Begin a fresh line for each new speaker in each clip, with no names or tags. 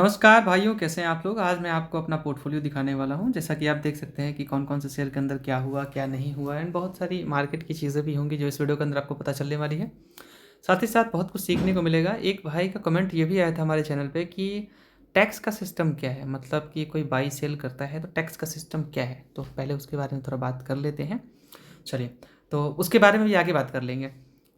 नमस्कार भाइयों, कैसे हैं आप लोग। आज मैं आपको अपना पोर्टफोलियो दिखाने वाला हूं। जैसा कि आप देख सकते हैं कि कौन कौन से शेयर के अंदर क्या हुआ क्या नहीं हुआ, एंड बहुत सारी मार्केट की चीज़ें भी होंगी जो इस वीडियो के अंदर आपको पता चलने वाली है। साथ ही साथ बहुत कुछ सीखने को मिलेगा। एक भाई का कमेंट ये भी आया था हमारे चैनल पे कि टैक्स का सिस्टम क्या है, मतलब कि कोई बाई सेल करता है तो टैक्स का सिस्टम क्या है। तो पहले उसके बारे में थोड़ा बात कर लेते हैं। चलिए, तो उसके बारे में भी आगे बात कर लेंगे।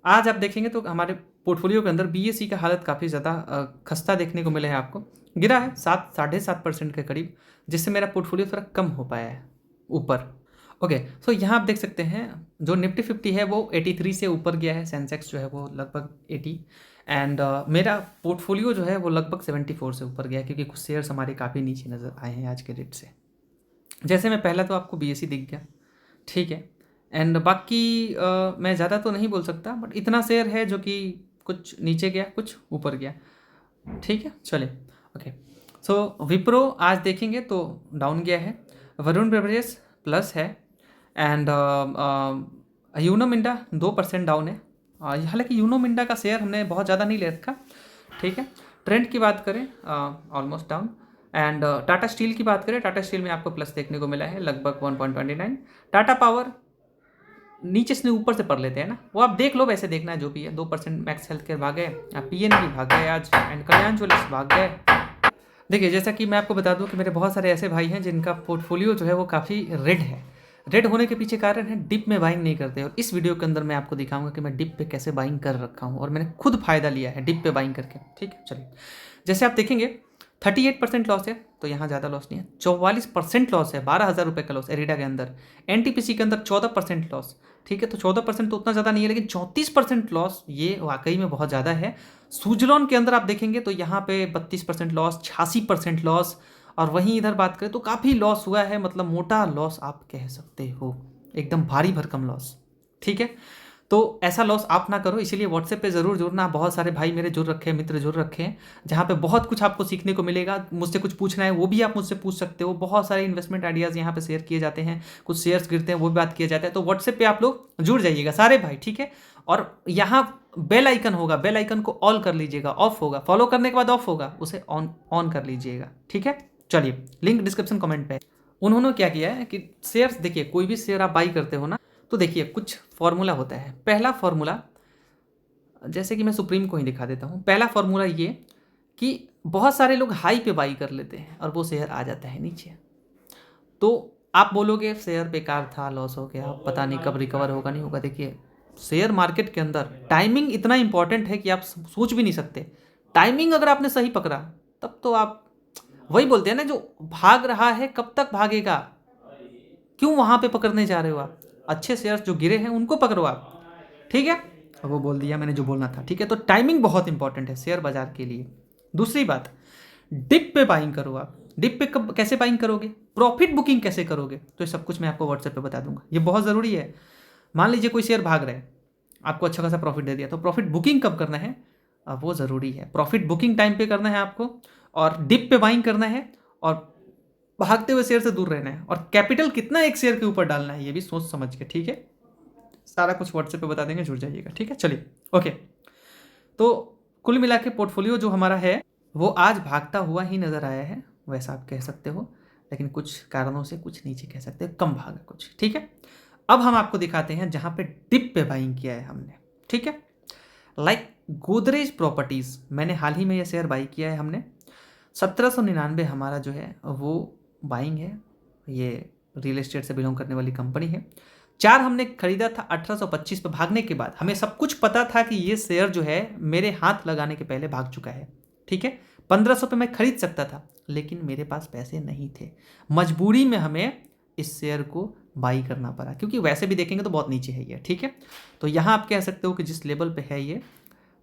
आज आप देखेंगे तो हमारे पोर्टफोलियो के अंदर बीएसई का हालत काफ़ी ज़्यादा खस्ता देखने को मिला है आपको। गिरा है 7-7.5% के करीब, जिससे मेरा पोर्टफोलियो थोड़ा कम हो पाया है ऊपर। ओके, सो यहाँ आप देख सकते हैं जो निफ्टी 50 है वो 83 से ऊपर गया है। सेंसेक्स जो है वो लगभग 80, एंड मेरा पोर्टफोलियो जो है वो लगभग 74 से ऊपर गया है, क्योंकि कुछ शेयर्स हमारे काफ़ी नीचे नज़र आए हैं आज के रेट से। जैसे मैं पहला तो आपको बीएसई दिख गया, ठीक है। एंड बाकी मैं ज़्यादा तो नहीं बोल सकता, बट इतना शेयर है जो कि कुछ नीचे गया कुछ ऊपर गया, ठीक है। चलिए, ओके। सो विप्रो आज देखेंगे तो डाउन गया है। वरुण बेवरेजेस प्लस है, एंड यूनो मिंडा 2% डाउन है। हालांकि यूनो मिंडा का शेयर हमने बहुत ज़्यादा नहीं ले रखा, ठीक है। ट्रेंड की बात करें almost down. And Tata steel की बात करें, टाटा स्टील में आपको प्लस देखने को मिला है लगभग 1.29। टाटा पावर नीचे से ऊपर से पढ़ लेते हैं ना, वो आप देख लो, वैसे देखना है जो भी है। 2% मैक्स हेल्थ केयर भाग गए, पीएनबी भाग गए आज, एंड कल्याण ज्वेलर्स भाग गए। देखिए, जैसा कि मैं आपको बता दूं कि मेरे बहुत सारे ऐसे भाई हैं जिनका पोर्टफोलियो जो है वो काफ़ी रेड है। रेड होने के पीछे कारण है डिप में बाइंग नहीं करते, और इस वीडियो के अंदर मैं आपको दिखाऊंगा कि मैं डिप पे कैसे बाइंग कर रखा हूँ, और मैंने खुद फायदा लिया है डिप पे बाइंग करके, ठीक है। चलिए, जैसे आप देखेंगे 38% लॉस है, तो यहाँ ज़्यादा लॉस नहीं है। 44% लॉस है, 12,000 रुपये का लॉस एरिडा के अंदर। एनटीपीसी के अंदर 14% लॉस, ठीक है। तो 14% तो उतना ज़्यादा नहीं है, लेकिन 34% लॉस ये वाकई में बहुत ज़्यादा है। सुजलॉन के अंदर आप देखेंगे तो यहाँ पे 32% लॉस, 86% लॉस, और वहीं इधर बात करें तो काफ़ी लॉस हुआ है, मतलब मोटा लॉस आप कह सकते हो, एकदम भारी भरकम लॉस, ठीक है। तो ऐसा लॉस आप ना करो, इसीलिए व्हाट्सएप पे ज़रूर जुड़ना। बहुत सारे भाई मेरे जुड़ रखे हैं, मित्र जुड़ रखे हैं, जहाँ पे बहुत कुछ आपको सीखने को मिलेगा। मुझसे कुछ पूछना है वो भी आप मुझसे पूछ सकते हो। बहुत सारे इन्वेस्टमेंट आइडियाज़ यहाँ पे शेयर किए जाते हैं, कुछ शेयर्स गिरते हैं वो भी बात किया जाता है। तो व्हाट्सएप पे आप लोग जुड़ जाइएगा सारे भाई, ठीक है। और यहाँ बेल आइकन होगा, बेल आइकन को ऑल कर लीजिएगा, ऑफ होगा, फॉलो करने के बाद ऑफ होगा, उसे ऑन ऑन कर लीजिएगा, ठीक है। चलिए, लिंक डिस्क्रिप्शन कमेंट पे। उन्होंने क्या किया है कि शेयर्स, देखिए कोई भी शेयर आप बाई करते हो ना, तो देखिए कुछ फॉर्मूला होता है। पहला फॉर्मूला, जैसे कि मैं सुप्रीम को ही दिखा देता हूँ। पहला फॉर्मूला ये कि बहुत सारे लोग हाई पे बाई कर लेते हैं और वो शेयर आ जाता है नीचे, तो आप बोलोगे शेयर बेकार था, लॉस हो गया, पता नहीं कब रिकवर होगा नहीं होगा। देखिए, शेयर मार्केट के अंदर टाइमिंग इतना इंपॉर्टेंट है कि आप सोच भी नहीं सकते। टाइमिंग अगर आपने सही पकड़ा, तब तो आप, वही बोलते हैं ना, जो भाग रहा है कब तक भागेगा, क्यों वहां पे पकड़ने जा रहे हो आप। अच्छे शेयर्स जो गिरे हैं उनको पकड़ो आप, ठीक है। वो बोल दिया मैंने जो बोलना था, ठीक है। तो टाइमिंग बहुत इंपॉर्टेंट है शेयर बाजार के लिए। दूसरी बात, डिप पे बाइंग करो आप। डिप पे कब कैसे बाइंग करोगे, प्रॉफिट बुकिंग कैसे करोगे, तो ये सब कुछ मैं आपको व्हाट्सएप पे बता दूंगा। ये बहुत ज़रूरी है। मान लीजिए कोई शेयर भाग रहा है, आपको अच्छा खासा प्रॉफिट दे दिया, तो प्रॉफिट बुकिंग कब करना है, अब वो ज़रूरी है। प्रॉफिट बुकिंग टाइम पे करना है आपको, और डिप पे बाइंग करना है, और भागते हुए शेयर से दूर रहना है, और कैपिटल कितना एक शेयर के ऊपर डालना है ये भी सोच समझ के, ठीक है। सारा कुछ व्हाट्सएप पे बता देंगे, जुड़ जाइएगा, ठीक है। चलिए, ओके। तो कुल मिला के पोर्टफोलियो जो हमारा है वो आज भागता हुआ ही नज़र आया है, वैसा आप कह सकते हो। लेकिन कुछ कारणों से कुछ नीचे कह सकते हो, कम भागा कुछ, ठीक है। अब हम आपको दिखाते हैं जहाँ पे डिप पे बाइंग किया है हमने, ठीक है। लाइक गोदरेज प्रॉपर्टीज़, मैंने हाल ही में ये शेयर बाई किया है हमने। 1799 हमारा जो है वो बाइंग है। ये रियल एस्टेट से बिलोंग करने वाली कंपनी है। चार हमने खरीदा था 1825 पे, भागने के बाद हमें सब कुछ पता था कि ये शेयर जो है मेरे हाथ लगाने के पहले भाग चुका है, ठीक है। 1500 पे मैं खरीद सकता था, लेकिन मेरे पास पैसे नहीं थे। मजबूरी में हमें इस शेयर को बाई करना पड़ा, क्योंकि वैसे भी देखेंगे तो बहुत नीचे है ये, ठीक है। तो यहाँ आप कह सकते हो कि जिस लेवल पे है ये,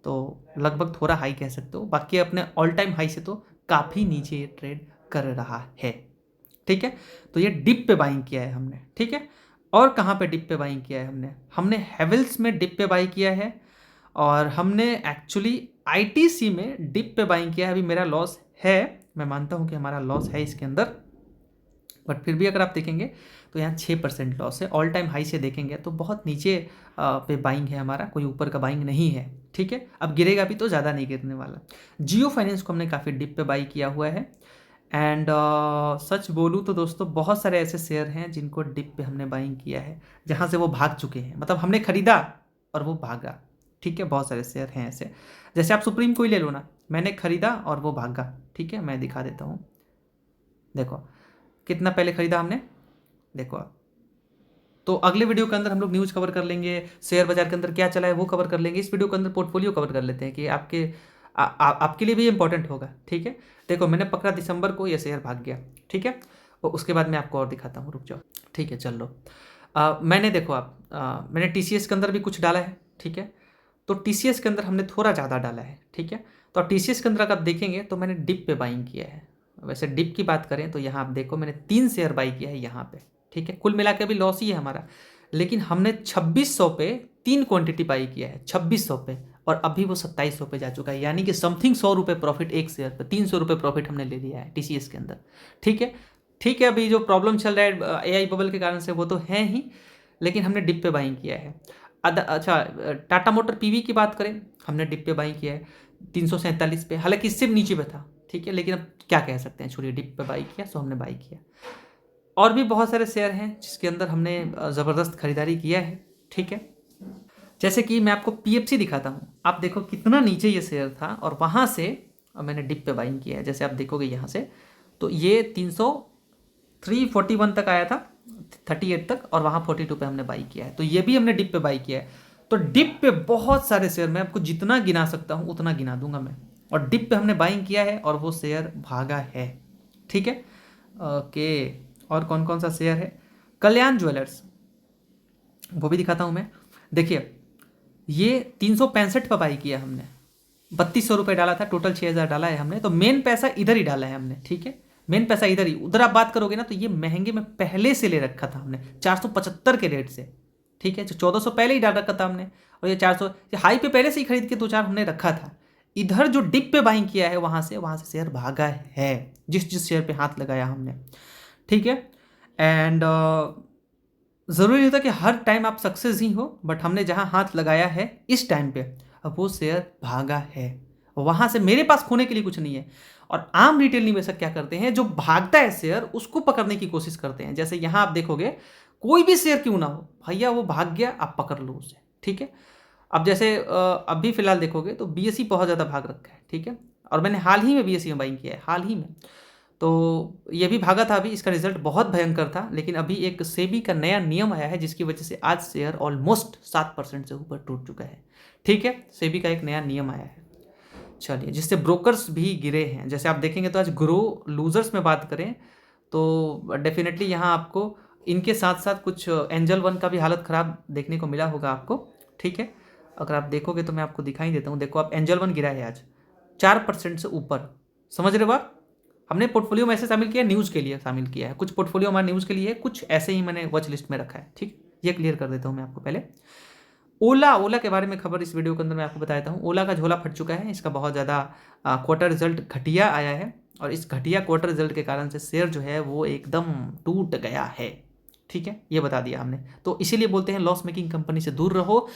तो लगभग थोड़ा हाई कह सकते हो। बाकी अपने ऑल टाइम हाई से तो काफ़ी नीचे ये ट्रेड कर रहा है, ठीक है। तो ये डिप पे बाइंग किया है हमने, ठीक है। और कहाँ पे डिप पे बाइंग किया है हमने, हमने हेवल्स में डिप पे बाई किया है, और हमने एक्चुअली आईटीसी में डिप पे बाइंग किया है। अभी मेरा लॉस है, मैं मानता हूँ कि हमारा लॉस है इसके अंदर, बट फिर भी अगर आप देखेंगे तो यहाँ 6% लॉस है। ऑल टाइम हाई से देखेंगे तो बहुत नीचे पे बाइंग है हमारा, कोई ऊपर का बाइंग नहीं है, ठीक है। अब गिरेगा भी तो ज़्यादा नहीं गिरने वाला। जियो फाइनेंस को हमने काफ़ी डिप पे बाई किया हुआ है। एंड सच बोलूँ तो दोस्तों बहुत सारे ऐसे शेयर हैं जिनको डिप पे हमने बाइंग किया है, जहाँ से वो भाग चुके हैं, मतलब हमने खरीदा और वो भागा, ठीक है। बहुत सारे शेयर हैं ऐसे, जैसे आप सुप्रीम को ही ले लो ना, मैंने खरीदा और वो भागा, ठीक है। मैं दिखा देता हूँ, देखो कितना पहले खरीदा हमने, देखो आप। तो अगले वीडियो के अंदर हम लोग न्यूज़ कवर कर लेंगे, शेयर बाजार के अंदर क्या चला है वो कवर कर लेंगे। इस वीडियो के अंदर पोर्टफोलियो कवर कर लेते हैं कि आपके लिए भी इंपॉर्टेंट होगा, ठीक है। देखो मैंने पकड़ा दिसंबर को, ये शेयर भाग गया, ठीक है। और उसके बाद मैं आपको और दिखाता हूँ, रुक जाओ, ठीक है। चल लो, मैंने देखो मैंने TCS के अंदर भी कुछ डाला है, ठीक है। तो TCS के अंदर हमने थोड़ा ज़्यादा डाला है, ठीक है। तो TCS के अंदर अगर आप देखेंगे तो मैंने डिप पे बाइंग किया है। वैसे डिप की बात करें तो यहाँ आप देखो मैंने 3 शेयर बाई किया है यहाँ पे, ठीक है। कुल मिला के अभी लॉस ही है हमारा, लेकिन हमने 2600 पे 3 क्वांटिटी बाई किया है, 2600 पे, और अभी वो 2700 पे जा चुका है। यानी कि समथिंग 100 रुपये प्रॉफिट एक शेयर पे, 300 रुपये प्रॉफिट हमने ले लिया है TCS के अंदर, ठीक है। ठीक है, अभी जो प्रॉब्लम चल रहा है AI बबल के कारण से वो तो है ही, लेकिन हमने डिप पे बाइंग किया है। अच्छा, टाटा मोटर PV की बात करें, हमने डिप पे बाइंग किया है 347 पे, हालांकि इससे भी नीचे पे था, ठीक है। लेकिन अब क्या कह सकते हैं, छोड़िए, डिप पे बाई किया सो हमने बाई किया। और भी बहुत सारे शेयर हैं जिसके अंदर हमने ज़बरदस्त खरीदारी किया है, ठीक है। जैसे कि मैं आपको PFC दिखाता हूँ, आप देखो कितना नीचे ये शेयर था और वहाँ से मैंने डिप पे बाइंग किया है। जैसे आप देखोगे यहाँ से, तो ये 341 तक आया था, 38 तक, और वहाँ 42 पे हमने बाई किया है। तो ये भी हमने डिप पे बाई किया है। तो डिप पे बहुत सारे शेयर, मैं आपको जितना गिना सकता हूँ उतना गिना दूंगा मैं, और डिप पे हमने बाइंग किया है और वो शेयर भागा है, ठीक है। ओके, और कौन कौन सा शेयर है, कल्याण ज्वेलर्स, वो भी दिखाता हूँ मैं। देखिए ये 365 पे बाई किया हमने, 3200 रुपये डाला था, टोटल 6000 डाला है हमने। तो मेन पैसा इधर ही डाला है हमने, ठीक है। मेन पैसा इधर ही, उधर आप बात करोगे ना तो ये महंगे में पहले से ले रखा था हमने 475 के रेट से, ठीक है। जो 1400 पहले ही डाल रखा था हमने, और ये 400 हाई पे पहले से ही खरीद के 2-4 हमने रखा था। इधर जो डिप पे बाइंग किया है वहाँ से शेयर भागा है, जिस शेयर पे हाथ लगाया हमने, ठीक है। एंड ज़रूरी नहीं होता कि हर टाइम आप सक्सेस ही हो, बट हमने जहाँ हाथ लगाया है इस टाइम पे, अब वो शेयर भागा है। वहाँ से मेरे पास खोने के लिए कुछ नहीं है। और आम रिटेल निवेशक क्या करते हैं, जो भागता है शेयर उसको पकड़ने की कोशिश करते हैं। जैसे यहाँ आप देखोगे, कोई भी शेयर क्यों ना हो भैया, वो भाग गया, आप पकड़ लो उसे, ठीक है। अब जैसे अभी फिलहाल देखोगे तो BSE बहुत ज़्यादा भाग रखा है, ठीक है। और मैंने हाल ही में BSE में बाइंग किया है, हाल ही में। तो ये भी भागा था, अभी इसका रिजल्ट बहुत भयंकर था, लेकिन अभी एक सेबी का नया नियम आया है जिसकी वजह से आज शेयर ऑलमोस्ट 7% से ऊपर टूट चुका है, ठीक है। सेबी का एक नया नियम आया है, चलिए, जिससे ब्रोकर्स भी गिरे हैं। जैसे आप देखेंगे तो आज ग्रो लूजर्स में बात करें तो डेफिनेटली यहाँ आपको इनके साथ साथ कुछ एंजल वन का भी हालत ख़राब देखने को मिला होगा आपको, ठीक है। अगर आप देखोगे तो मैं आपको दिखाई देता हूँ, देखो आप, एंजल वन गिरा है आज 4% से ऊपर, समझ रहे हो आप। हमने पोर्टफोलियो में ऐसे शामिल किया, न्यूज़ के लिए शामिल किया है, कुछ पोर्टफोलियो हमारा न्यूज़ के लिए है, कुछ ऐसे ही मैंने वॉच लिस्ट में रखा है, ठीक। ये क्लियर कर देता हूँ मैं आपको पहले। ओला के बारे में खबर इस वीडियो के अंदर मैं आपको बताता हूँ। ओला का झोला फट चुका है, इसका बहुत ज़्यादा क्वार्टर रिजल्ट घटिया आया है, और इस घटिया क्वार्टर रिजल्ट के कारण से शेयर जो है वो एकदम टूट गया है, ठीक है। ये बता दिया हमने। तो इसीलिए बोलते हैं लॉस मेकिंग कंपनी से दूर रहो,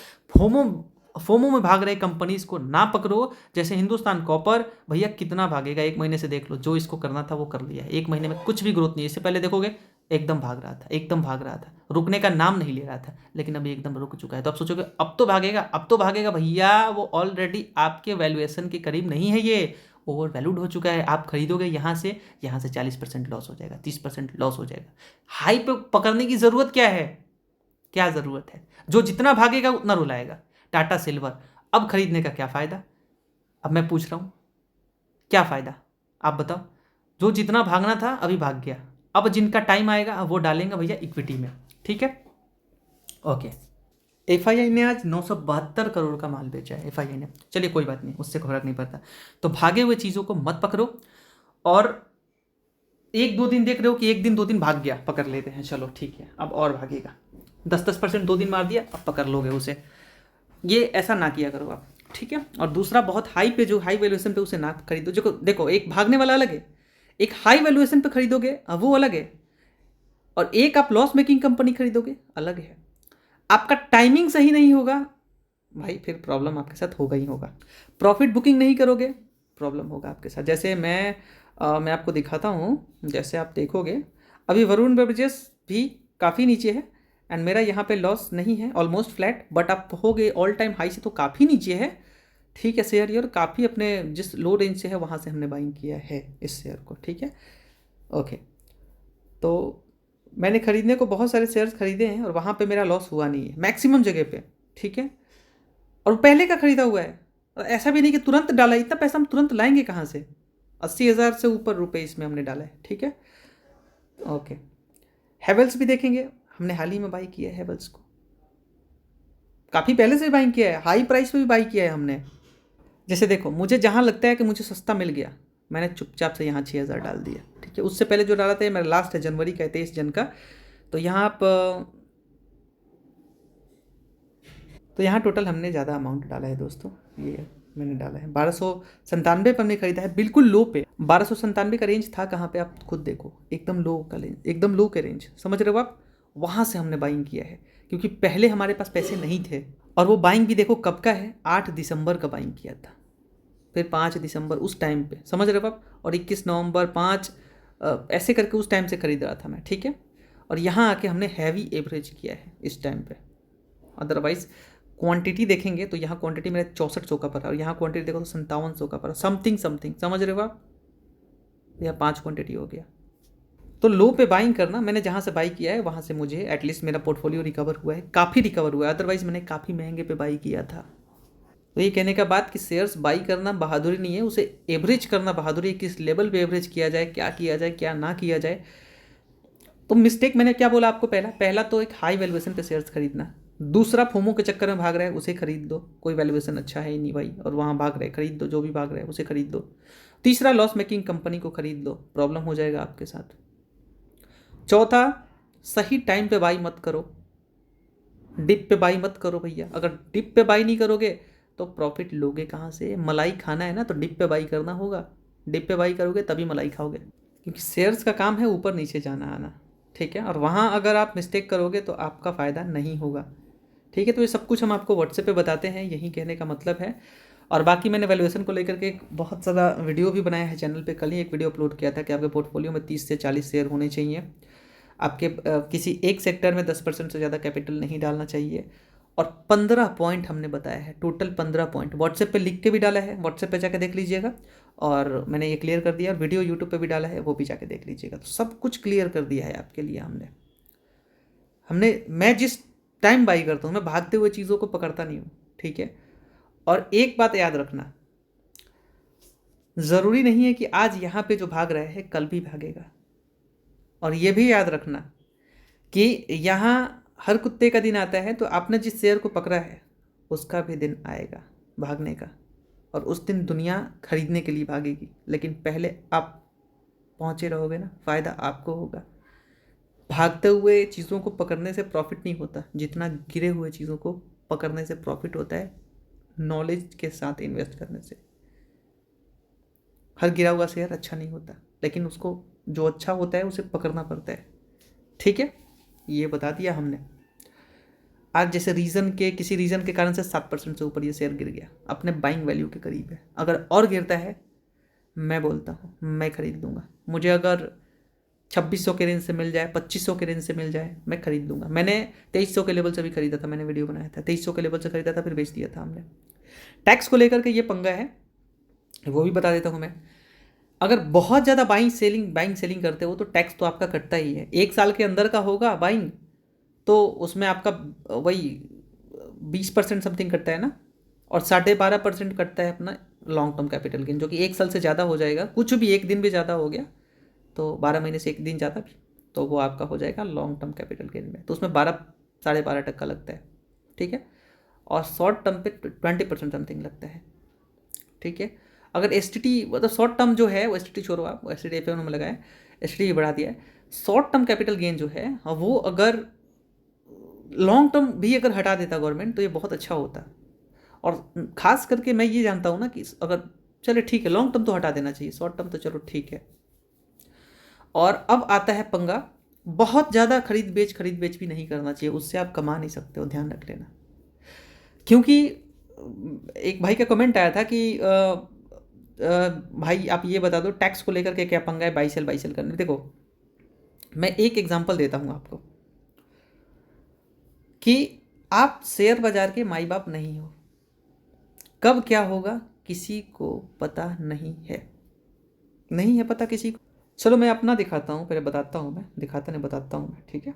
फोमो में भाग रहे कंपनीज को ना पकड़ो। जैसे हिंदुस्तान कॉपर, भैया कितना भागेगा, 1 महीने से देख लो, जो इसको करना था वो कर लिया है। 1 महीने में कुछ भी ग्रोथ नहीं। इससे पहले देखोगे एकदम भाग रहा था, एकदम भाग रहा था, रुकने का नाम नहीं ले रहा था, लेकिन अभी एकदम रुक चुका है। तो आप सोचोगे अब तो भागेगा, अब तो भागेगा, भैया वो ऑलरेडी आपके वैल्यूएशन के करीब नहीं है, ये ओवर वैल्यूड हो चुका है। आप खरीदोगे यहाँ से 40% लॉस हो जाएगा, 30% लॉस हो जाएगा। हाई पे पकड़ने की ज़रूरत क्या है, क्या ज़रूरत है, जो जितना भागेगा उतना रुलाएगा। टाटा सिल्वर, अब खरीदने का क्या फ़ायदा। अब मैं पूछ रहा हूँ, क्या फ़ायदा, आप बताओ। जो जितना भागना था अभी भाग गया, अब जिनका टाइम आएगा वो डालेंगे भैया इक्विटी में, ठीक है। ओके, FII ने आज 972 करोड़ का माल बेचा है, FII ने। चलिए कोई बात नहीं, उससे फर्क नहीं पड़ता। तो भागे हुए चीज़ों को मत पकड़ो, और 1-2 दिन देख रहे हो कि 1 दिन 2 दिन भाग गया, पकड़ लेते हैं, चलो ठीक है, अब और भागेगा, 10% 2 दिन मार दिया, अब पकड़ लोगे उसे। ये ऐसा ना किया करो आप, ठीक है। और दूसरा, बहुत हाई पे, जो हाई वैल्यूएशन पे उसे ना खरीदो। देखो एक भागने वाला अलग है, एक हाई वैल्यूएशन पे खरीदोगे वो अलग है, और एक आप लॉस मेकिंग कंपनी खरीदोगे, अलग है। आपका टाइमिंग सही नहीं होगा भाई, फिर प्रॉब्लम आपके साथ होगा ही होगा। प्रॉफिट बुकिंग नहीं करोगे, प्रॉब्लम होगा आपके साथ। जैसे मैं आपको दिखाता हूँ, जैसे आप देखोगे अभी वरुण बेवरेजेस भी काफ़ी नीचे है एंड मेरा यहाँ पे लॉस नहीं है, ऑलमोस्ट फ्लैट, बट आप हो गए ऑल टाइम हाई से तो काफ़ी नीचे है। ठीक है, शेयर यार काफ़ी अपने जिस लो रेंज से है वहाँ से हमने बाइंग किया है इस शेयर को। ठीक है, ओके। तो मैंने खरीदने को बहुत सारे शेयर्स खरीदे हैं और वहाँ पे मेरा लॉस हुआ नहीं है मैक्सिमम जगह पे। ठीक है, और पहले का खरीदा हुआ है, और ऐसा भी नहीं कि तुरंत डाला। इतना पैसा हम तुरंत लाएंगे कहाँ से? 80,000 से ऊपर रुपए इसमें हमने डाला है। ठीक है, ओके। हैवेल्स भी देखेंगे, हमने हाल ही में बाई किया है हैवेल्स को, काफ़ी पहले से बाई किया है, हाई प्राइस पे भी बाई किया है हमने। जैसे देखो, मुझे जहाँ लगता है कि मुझे सस्ता मिल गया, मैंने चुपचाप से यहाँ 6,000 डाल दिया। ठीक है, उससे पहले जो डाला था मेरा लास्ट है जनवरी का 23 जन का। तो यहाँ आप तो यहाँ टोटल हमने ज़्यादा अमाउंट डाला है दोस्तों। ये मैंने डाला है 1297 पर हमने खरीदा है, बिल्कुल लो पे। 1297 का रेंज था कहाँ पे, आप खुद देखो, एकदम लो का रेंज, एकदम लो के रेंज, समझ रहे हो आप? वहाँ से हमने बाइंग किया है क्योंकि पहले हमारे पास पैसे नहीं थे। और वो बाइंग भी देखो कब का है, 8 दिसंबर का बाइंग किया था, फिर 5 दिसंबर उस टाइम पे, समझ रहे हो आप? और 21 नवंबर 5 ऐसे करके उस टाइम से खरीद रहा था मैं। ठीक है, और यहाँ आके हमने हैवी एवरेज किया है इस टाइम पे। अदरवाइज क्वांटिटी देखेंगे तो यहाँ क्वांटिटी मेरा 6400 का पड़ा और यहाँ क्वांटिटी देखो तो 5700 का पड़ा, समथिंग समथिंग, समझ रहे हो आप? यहाँ 5 क्वांटिटी हो गया। तो लो पे बाइंग करना, मैंने जहाँ से बाई किया है वहाँ से मुझे एटलीस्ट मेरा पोर्टफोलियो रिकवर हुआ है, काफ़ी रिकवर हुआ है, अदरवाइज मैंने काफ़ी महंगे पे बाई किया था। तो ये कहने का बात कि शेयर्स बाई करना बहादुरी नहीं है, उसे एवरेज करना बहादुरी है। किस लेवल पे एवरेज किया जाए, क्या किया जाए, क्या ना किया जाए। तो मिस्टेक मैंने क्या बोला आपको, पहला तो एक हाई वैल्यूएशन पे शेयर्स खरीदना। दूसरा, फोमो के चक्कर में भाग रहा है उसे खरीद दो, कोई वैल्यूएशन अच्छा है ही नहीं भाई, और वहाँ भाग रहे खरीद दो, जो भी भाग रहा है उसे खरीद दो। तीसरा, लॉस मेकिंग कंपनी को खरीद लो, प्रॉब्लम हो जाएगा आपके साथ। चौथा, सही टाइम पे बाई मत करो, डिप पे बाई मत करो भैया। अगर डिप पे बाई नहीं करोगे तो प्रॉफिट लोगे कहाँ से? मलाई खाना है ना, तो डिप पे बाई करना होगा। डिप पे बाई करोगे तभी मलाई खाओगे, क्योंकि शेयर्स का काम है ऊपर नीचे जाना आना। ठीक है, और वहाँ अगर आप मिस्टेक करोगे तो आपका फ़ायदा नहीं होगा। ठीक है, तो ये सब कुछ हम आपको व्हाट्सएप पे बताते हैं, यही कहने का मतलब है। और बाकी मैंने वैल्यूएशन को लेकर के एक बहुत ज़्यादा वीडियो भी बनाया है चैनल पे। कल ही एक वीडियो अपलोड किया था कि आपके पोर्टफोलियो में 30 से 40 शेयर होने चाहिए। आपके किसी एक सेक्टर में 10% से ज़्यादा कैपिटल नहीं डालना चाहिए। और 15 पॉइंट हमने बताया है, टोटल 15 पॉइंट व्हाट्सएप पे लिख के भी डाला है, व्हाट्सएप पे जाके देख लीजिएगा। और मैंने ये क्लियर कर दिया, और वीडियो यूट्यूब पे भी डाला है, वो भी जाके देख लीजिएगा। तो सब कुछ क्लियर कर दिया है आपके लिए हमने। मैं जिस टाइम बाई करता हूँ, मैं भागते हुए चीज़ों को पकड़ता नहीं हूँ। ठीक है, और एक बात याद रखना, ज़रूरी नहीं है कि आज यहाँ पे जो भाग रहा है कल भी भागेगा। और ये भी याद रखना कि यहाँ हर कुत्ते का दिन आता है, तो आपने जिस शेयर को पकड़ा है उसका भी दिन आएगा भागने का, और उस दिन दुनिया खरीदने के लिए भागेगी, लेकिन पहले आप पहुँचे रहोगे ना, फ़ायदा आपको होगा। भागते हुए चीज़ों को पकड़ने से प्रॉफिट नहीं होता, जितना गिरे हुए चीज़ों को पकड़ने से प्रॉफिट होता है, नॉलेज के साथ इन्वेस्ट करने से। हर गिरा हुआ शेयर अच्छा नहीं होता, लेकिन उसको जो अच्छा होता है उसे पकड़ना पड़ता है। ठीक है, ये बता दिया हमने। आज जैसे किसी रीज़न के कारण से 7% से ऊपर ये शेयर गिर गया, अपने बाइंग वैल्यू के करीब है। अगर और गिरता है, मैं बोलता हूँ मैं खरीद लूँगा। मुझे अगर 2600 के रेंज से मिल जाए, 2500 के रेंज से मिल जाए, मैं खरीद लूँगा। मैंने 2300 के लेवल से भी खरीदा था, मैंने वीडियो बनाया था, 2300 के लेवल से खरीदा था, फिर बेच दिया था हमने। टैक्स को लेकर के ये पंगा है, वो भी बता देता हूँ मैं। अगर बहुत ज़्यादा बाइंग सेलिंग करते हो तो टैक्स तो आपका कटता ही है। 1 साल के अंदर का होगा बाइंग, तो उसमें आपका वही 20% समथिंग कटता है ना, और 12.5% कटता है अपना लॉन्ग टर्म कैपिटल गेन, जो कि 1 साल से ज़्यादा हो जाएगा। कुछ भी एक दिन भी ज़्यादा हो गया तो 12 महीने से एक दिन ज़्यादा भी, तो वो आपका हो जाएगा लॉन्ग टर्म कैपिटल गेन में, तो उसमें 12-12.5% लगता है। ठीक है, और शॉर्ट टर्म पे 20% समथिंग लगता है। ठीक है, अगर एस टी टी मतलब शॉर्ट टर्म जो है वो, एस टी टी छोड़ो आप, एस टी टी में लगा है, एस टी टी बढ़ा दिया है। शॉर्ट टर्म कैपिटल गेन जो है वो अगर लॉन्ग टर्म भी अगर हटा देता गवर्नमेंट तो ये बहुत अच्छा होता। और ख़ास करके मैं ये जानता हूँ ना कि अगर चले ठीक है, लॉन्ग टर्म तो हटा देना चाहिए, शॉर्ट टर्म तो चलो ठीक है। और अब आता है पंगा बहुत ज़्यादा खरीद बेच भी नहीं करना चाहिए, उससे आप कमा नहीं सकते हो, ध्यान रख लेना। क्योंकि एक भाई का कमेंट आया था कि भाई आप ये बता दो टैक्स को लेकर के क्या पंगा है बाई सेल करने। देखो मैं एक एग्जांपल देता हूँ आपको कि आप शेयर बाजार के माई बाप नहीं हो, कब क्या होगा किसी को पता नहीं है पता किसी को। चलो मैं अपना दिखाता हूँ, पहले बताता हूँ, मैं दिखाता नहीं बताता हूँ मैं, ठीक है।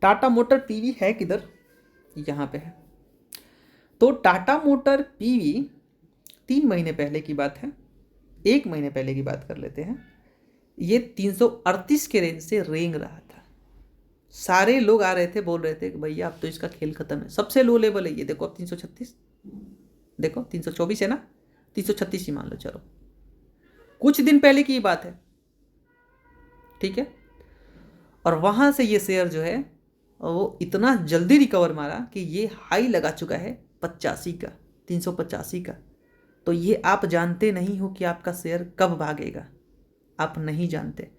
टाटा मोटर पीवी है किधर, यहाँ पे है। तो टाटा मोटर पीवी 3 महीने पहले की बात है, 1 महीने पहले की बात कर लेते हैं, ये 338 के रेंज से रेंग रहा था। सारे लोग आ रहे थे, बोल रहे थे कि भैया अब तो इसका खेल खत्म है, सबसे लो लेवल है ये। देखो अब 336, देखो 324 है ना, 336 ही मान लो, चलो कुछ दिन पहले की बात है, ठीक है। और वहां से ये शेयर जो है वो इतना जल्दी रिकवर मारा कि ये हाई लगा चुका है 85 का, 385 का। तो ये आप जानते नहीं हो कि आपका शेयर कब भागेगा, आप नहीं जानते।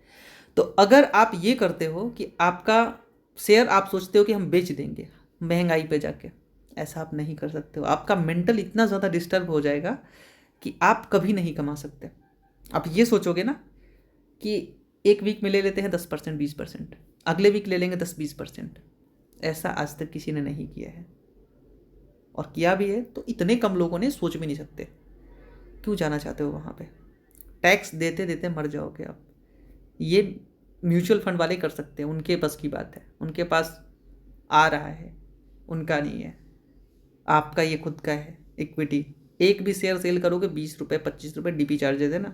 तो अगर आप ये करते हो कि आपका शेयर आप सोचते हो कि हम बेच देंगे महंगाई पे जाके, ऐसा आप नहीं कर सकते हो। आपका मेंटल इतना ज़्यादा डिस्टर्ब हो जाएगा कि आप कभी नहीं कमा सकते। आप ये सोचोगे ना कि एक वीक में ले लेते हैं 10% 20%, अगले वीक ले लेंगे 10-20%। ऐसा आज तक किसी ने नहीं किया है, और किया भी है तो इतने कम लोगों ने, सोच भी नहीं सकते। क्यों जाना चाहते हो वहाँ पे, टैक्स देते देते मर जाओगे आप। ये म्यूचुअल फंड वाले कर सकते हैं, उनके बस की बात है, उनके पास आ रहा है, उनका नहीं है। आपका ये खुद का है इक्विटी। एक भी शेयर सेल करोगे 20 रुपये 25 रुपये डीपी चार्ज देना,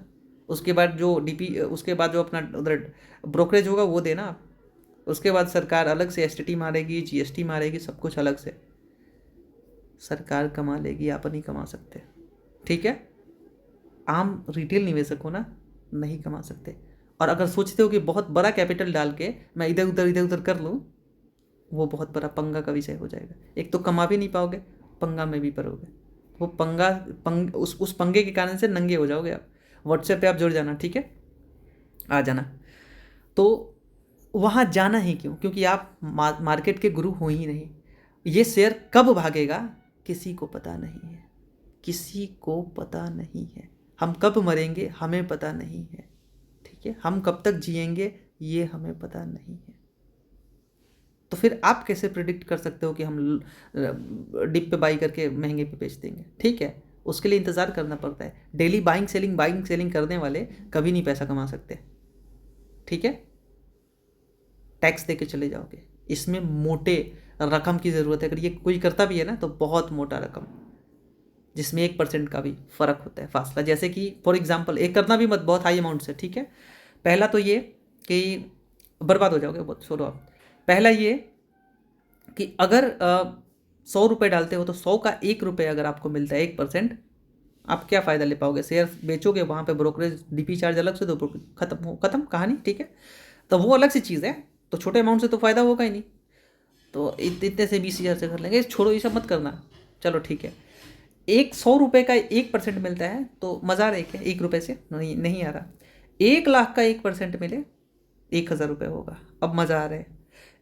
उसके बाद जो डीपी, उसके बाद जो अपना उधर ब्रोकरेज होगा वो देना आप, उसके बाद सरकार अलग से एसटीटी मारेगी, जीएसटी मारेगी, सब कुछ अलग से। सरकार कमा लेगी, आप नहीं कमा सकते, ठीक है। आम रिटेल निवेशक हो ना, नहीं कमा सकते। और अगर सोचते हो कि बहुत बड़ा कैपिटल डाल के मैं इधर उधर कर लूँ, वो बहुत बड़ा पंगा का विषय हो जाएगा। एक तो कमा भी नहीं पाओगे, पंगा में भी पड़ोगे। वो उस पंगे के कारण से नंगे हो जाओगे आप। व्हाट्सएप पे आप जुड़ जाना, ठीक है, आ जाना। तो वहाँ जाना ही क्यों, क्योंकि आप मार्केट के गुरु हो ही नहीं। ये शेयर कब भागेगा किसी को पता नहीं है, किसी को पता नहीं है। हम कब मरेंगे हमें पता नहीं है, ठीक है। हम कब तक जिएंगे ये हमें पता नहीं है। तो फिर आप कैसे प्रिडिक्ट कर सकते हो कि हम डिप पे बाई करके महंगे पे बेच देंगे, ठीक है। उसके लिए इंतज़ार करना पड़ता है। डेली बाइंग सेलिंग करने वाले कभी नहीं पैसा कमा सकते, ठीक है। टैक्स दे के चले जाओगे, इसमें मोटे रकम की ज़रूरत है। अगर ये कोई करता भी है ना तो बहुत मोटा रकम, जिसमें 1% का भी फ़र्क होता है, फासला। जैसे कि फॉर एग्जांपल, एक करना भी मत बहुत हाई अमाउंट से, ठीक है। पहला तो ये कि बर्बाद हो जाओगे बहुत, छोड़ो आप। पहला ये कि अगर 100 रुपये डालते हो तो 100 का 1 रुपये अगर आपको मिलता है 1%, आप क्या फ़ायदा ले पाओगे। शेयर बेचोगे, वहाँ पे ब्रोकरेज डीपी चार्ज अलग से, तो खत्म कहानी, ठीक है। तो वो अलग सी चीज़ है। तो छोटे अमाउंट से तो फ़ायदा होगा ही नहीं। तो इतने से 20,000 से कर लेंगे, छोड़ो ये सब मत करना, चलो ठीक है। 100 रुपये का 1% मिलता है तो मज़ा आ रहा है क्या 1 रुपये से, नहीं आ रहा। 1 लाख का 1% मिले 1,000 रुपये होगा, अब मज़ा आ रहा है।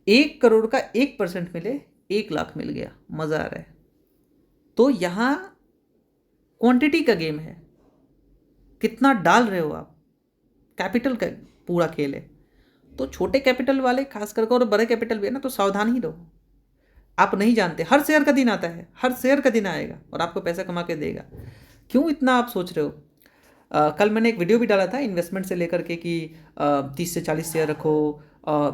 1 करोड़ का 1% मिले 1 लाख मिल गया, मज़ा आ रहा है। तो यहाँ क्वांटिटी का गेम है, कितना डाल रहे हो आप, कैपिटल का पूरा खेल है। तो छोटे कैपिटल वाले खास करके, और बड़े कैपिटल भी है ना, तो सावधान ही रहो। आप नहीं जानते, हर शेयर का दिन आता है, हर शेयर का दिन आएगा और आपको पैसा कमा के देगा। क्यों इतना आप सोच रहे हो। कल मैंने एक वीडियो भी डाला था इन्वेस्टमेंट से लेकर के कि 30 से 40 शेयर रखो,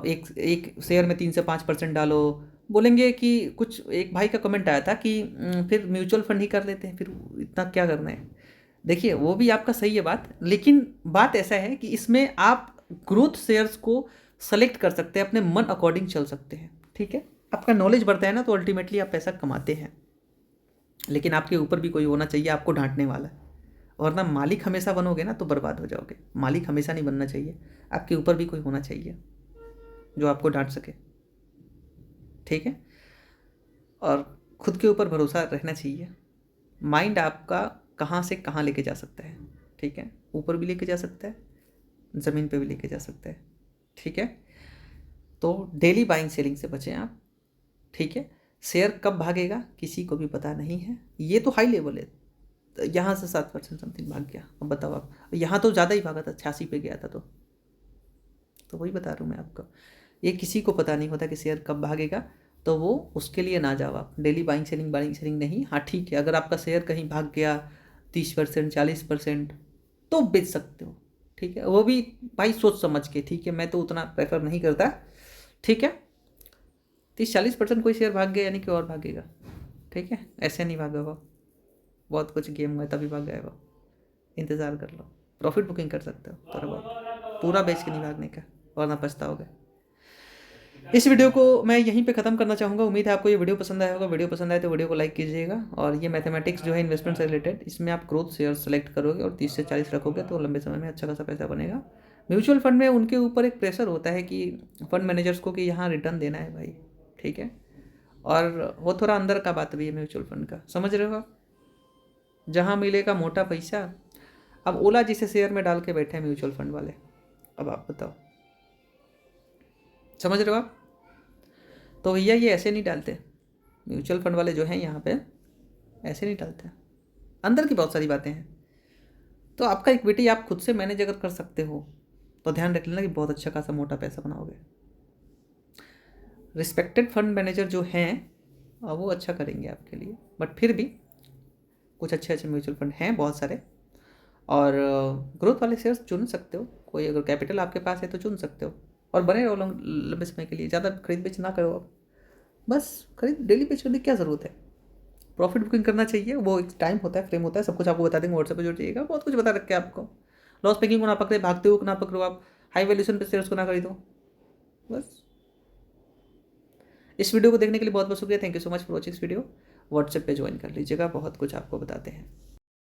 एक शेयर में 3 से 5% डालो। बोलेंगे कि कुछ, एक भाई का कमेंट आया था कि फिर म्यूचुअल फंड ही कर लेते हैं, फिर इतना क्या करना है। देखिए वो भी आपका सही है बात, लेकिन बात ऐसा है कि इसमें आप ग्रोथ शेयर्स को सेलेक्ट कर सकते हैं, अपने मन अकॉर्डिंग चल सकते हैं, ठीक है। आपका नॉलेज बढ़ता है ना, तो अल्टीमेटली आप पैसा कमाते हैं। लेकिन आपके ऊपर भी कोई होना चाहिए आपको डांटने वाला, वरना मालिक हमेशा बनोगे ना तो बर्बाद हो जाओगे। मालिक हमेशा नहीं बनना चाहिए, आपके ऊपर भी कोई होना चाहिए जो आपको डांट सके, ठीक है। और खुद के ऊपर भरोसा रहना चाहिए। माइंड आपका कहाँ से कहाँ लेके जा सकता है, ठीक है। ऊपर भी लेके जा सकता है, ज़मीन पे भी लेके जा सकता है, ठीक है। तो डेली बाइंग सेलिंग से बचें आप, ठीक है। शेयर कब भागेगा किसी को भी पता नहीं है, ये तो हाई लेवल है। तो यहाँ से 7% समथिंग भाग गया, अब बताओ आप, यहाँ तो ज़्यादा ही भागा था, 86 पे गया था। तो वही बता रहा हूँ मैं आपको, ये किसी को पता नहीं होता कि शेयर कब भागेगा, तो वो उसके लिए ना जाओ आप। डेली बाइंग सेलिंग नहीं। हाँ ठीक है, अगर आपका शेयर कहीं भाग गया 30% 40% तो बेच सकते हो, ठीक है, वो भी भाई सोच समझ के, ठीक है। मैं तो उतना प्रेफर नहीं करता, ठीक है। 30-40% कोई शेयर भाग गया यानी कि और भागेगा, ठीक है, ऐसे नहीं भागा वो, बहुत कुछ गेम हुआ तभी भाग गया वो। इंतज़ार कर लो, प्रॉफिट बुकिंग कर सकते हो थोड़ा बहुत, पूरा बेच के नहीं भागने का, वरना पछताओगे। इस वीडियो को मैं यहीं पे ख़त्म करना चाहूँगा। उम्मीद है आपको ये वीडियो पसंद आया होगा। वीडियो पसंद आए तो वीडियो को लाइक कीजिएगा। और ये मैथमेटिक्स जो है इन्वेस्टमेंट से रिलेटेड, इसमें आप ग्रोथ शेयर सेलेक्ट करोगे और 30 से 40 रखोगे तो लंबे समय में अच्छा खासा पैसा बनेगा। म्यूचुअल फंड में उनके ऊपर एक प्रेशर होता है कि फंड मैनेजर्स को कि यहाँ रिटर्न देना है भाई, ठीक है। और वो थोड़ा अंदर का बात भी है म्यूचुअल फंड का, समझ रहे हो आप, जहाँ मिलेगा मोटा पैसा। अब ओला जिसे शेयर में डाल के बैठे हैं म्यूचुअल फंड वाले, अब आप बताओ, समझ रहे हो आप। तो भैया ये ऐसे नहीं डालते, म्यूचुअल फंड वाले जो हैं यहाँ पे ऐसे नहीं डालते, अंदर की बहुत सारी बातें हैं। तो आपका इक्विटी आप खुद से मैनेज अगर कर सकते हो तो ध्यान रख लेना कि बहुत अच्छा खासा मोटा पैसा बनाओगे। रिस्पेक्टेड फंड मैनेजर जो हैं वो अच्छा करेंगे आपके लिए, बट फिर भी कुछ अच्छे अच्छे म्यूचुअल फंड हैं बहुत सारे। और ग्रोथ वाले शेयर्स चुन सकते हो, कोई अगर कैपिटल आपके पास है तो चुन सकते हो, और बने रहो लंबे समय के लिए। ज़्यादा खरीद बेच ना करो आप, बस खरीद डेली बेच करने की क्या ज़रूरत है। प्रॉफिट बुकिंग करना चाहिए, वो एक टाइम होता है, फ्रेम होता है, सब कुछ आपको बता देंगे, व्हाट्सएप पे जुड़ जाइएगा, बहुत कुछ बता रखे आपको। लॉस मेकिंग को ना पकड़े, भागते हुए को ना पकड़ो आप, हाई वैल्यूशन पे शेयर्स को ना खरीदो, बस। इस वीडियो को देखने के लिए बहुत बहुत शुक्रिया। Thank you so much for watching इस वीडियो। व्हाट्सएप पे ज्वाइन कर लीजिएगा, बहुत कुछ आपको बताते हैं।